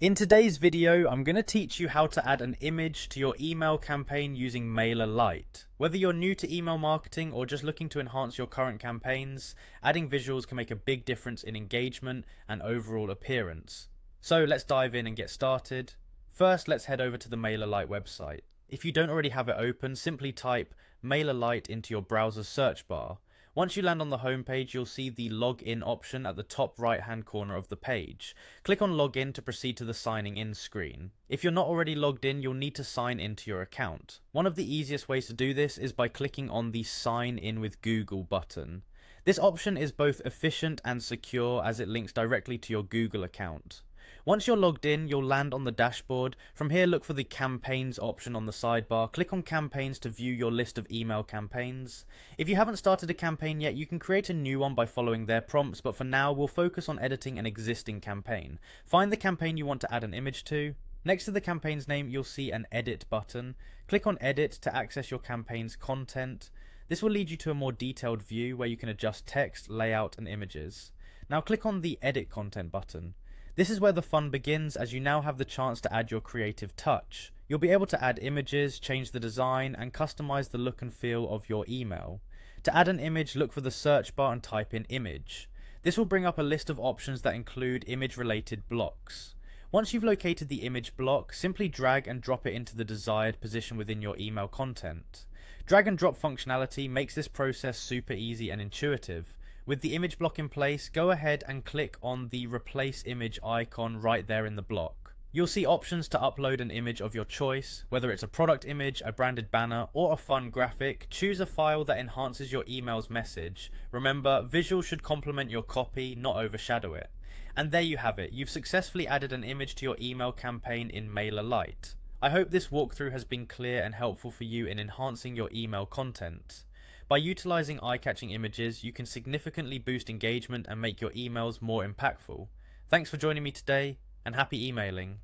In today's video, I'm going to teach you how to add an image to your email campaign using MailerLite. Whether you're new to email marketing or just looking to enhance your current campaigns, adding visuals can make a big difference in engagement and overall appearance. So let's dive in and get started. First, let's head over to the MailerLite website. If you don't already have it open, simply type MailerLite into your browser's search bar. Once you land on the homepage, you'll see the login option at the top right hand corner of the page. Click on login to proceed to the signing in screen. If you're not already logged in, you'll need to sign into your account. One of the easiest ways to do this is by clicking on the sign in with Google button. This option is both efficient and secure as it links directly to your Google account. Once you're logged in, you'll land on the dashboard. From here, look for the campaigns option on the sidebar. Click on campaigns to view your list of email campaigns. If you haven't started a campaign yet, you can create a new one by following their prompts, but for now, we'll focus on editing an existing campaign. Find the campaign you want to add an image to. Next to the campaign's name, you'll see an edit button. Click on edit to access your campaign's content. This will lead you to a more detailed view where you can adjust text, layout, and images. Now click on the edit content button. This is where the fun begins, as you now have the chance to add your creative touch. You'll be able to add images, change the design, and customize the look and feel of your email. To add an image, look for the search bar and type in image. This will bring up a list of options that include image-related blocks. Once you've located the image block, simply drag and drop it into the desired position within your email content. Drag and drop functionality makes this process super easy and intuitive. With the image block in place, go ahead and click on the replace image icon right there in the block. You'll see options to upload an image of your choice, whether it's a product image, a branded banner, or a fun graphic. Choose a file that enhances your email's message. Remember, visuals should complement your copy, not overshadow it. And there you have it. You've successfully added an image to your email campaign in MailerLite. I hope this walkthrough has been clear and helpful for you in enhancing your email content. By utilizing eye-catching images, you can significantly boost engagement and make your emails more impactful. Thanks for joining me today, and happy emailing.